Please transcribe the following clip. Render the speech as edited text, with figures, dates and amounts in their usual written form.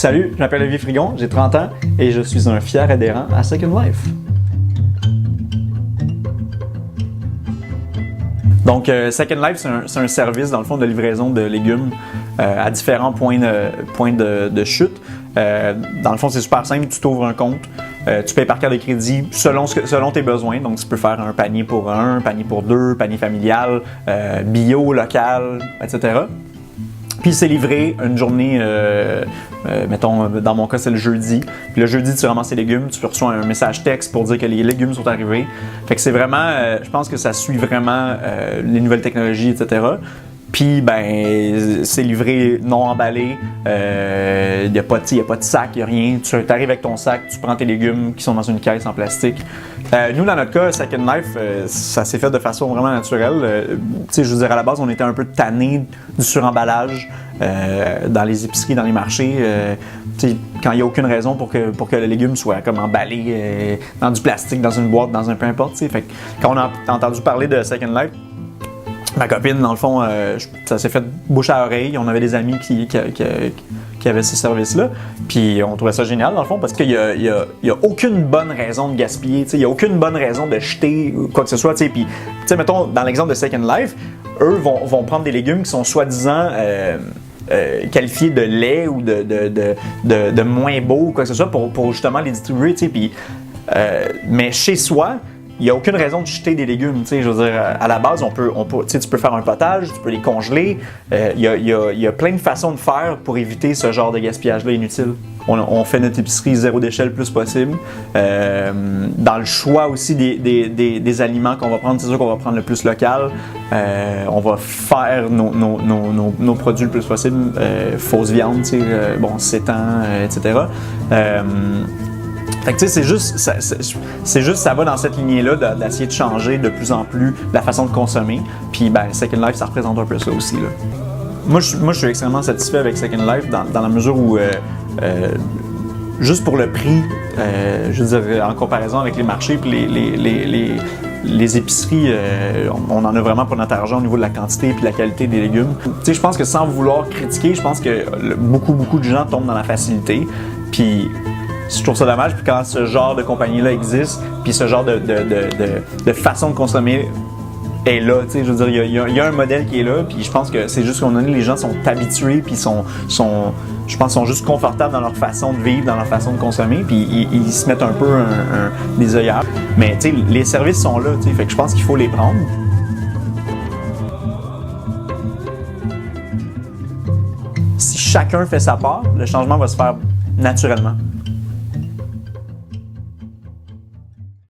Salut, je m'appelle Olivier Frigon, j'ai 30 ans et je suis un fier adhérent à Second Life. Donc, Second Life, c'est un service, dans le fond, de livraison de légumes à différents points de chute. Dans le fond, c'est super simple, tu t'ouvres un compte, tu payes par carte de crédit selon tes besoins. Donc, tu peux faire un panier pour un panier pour deux, panier familial, bio, local, etc. Puis c'est livré une journée, mettons, dans mon cas, c'est le jeudi. Puis le jeudi, tu ramasses tes légumes, tu reçois un message texte pour dire que les légumes sont arrivés. Fait que c'est vraiment, je pense que ça suit vraiment les nouvelles technologies, etc. Puis, ben, c'est livré non emballé, il n'y a pas de sac, il n'y a rien. Tu arrives avec ton sac, tu prends tes légumes qui sont dans une caisse en plastique. Nous, dans notre cas, Second Life, ça s'est fait de façon vraiment naturelle. Tu sais, je veux dire, à la base, on était un peu tannés du suremballage dans les épiceries, dans les marchés. Tu sais, quand il n'y a aucune raison pour que le légume soit comme emballé dans du plastique, dans une boîte, dans un peu importe. Tu sais. Fait que quand on a entendu parler de Second Life, ma copine, dans le fond, ça s'est fait bouche à oreille. On avait des amis qui avaient ces services-là. Puis on trouvait ça génial, dans le fond, parce qu'il y a aucune bonne raison de gaspiller. Il n'y a aucune bonne raison de jeter quoi que ce soit. Puis, mettons, dans l'exemple de Second Life, eux vont prendre des légumes qui sont soi-disant qualifiés de lait ou de moins beaux ou quoi que ce soit pour justement les distribuer. Puis, mais chez soi, il n'y a aucune raison de jeter des légumes. Je veux dire, à la base, tu peux faire un potage, tu peux les congeler. Il y a plein de façons de faire pour éviter ce genre de gaspillage-là inutile. On fait notre épicerie zéro déchet le plus possible. Dans le choix aussi des aliments qu'on va prendre, c'est sûr qu'on va prendre le plus local. On va faire nos produits le plus possible. Fausse viande, sétan, etc. Fait que tu sais, c'est juste ça va dans cette lignée-là d'essayer de changer de plus en plus la façon de consommer. Puis ben Second Life, ça représente un peu ça aussi là. Moi, je suis extrêmement satisfait avec Second Life dans la mesure où juste pour le prix, je veux dire en comparaison avec les marchés puis les épiceries, on en a vraiment pour notre argent au niveau de la quantité et de la qualité des légumes. Tu sais, je pense que sans vouloir critiquer, je pense que beaucoup de gens tombent dans la facilité. Puis je trouve ça dommage, puis quand ce genre de compagnie-là existe, puis ce genre de façon de consommer est là, tu sais, je veux dire, il y a un modèle qui est là, puis je pense que c'est juste qu'on a les gens sont habitués, puis je pense sont juste confortables dans leur façon de vivre, dans leur façon de consommer, puis ils se mettent un peu des œillères. Mais tu sais, les services sont là, tu sais, fait que je pense qu'il faut les prendre. Si chacun fait sa part, le changement va se faire naturellement.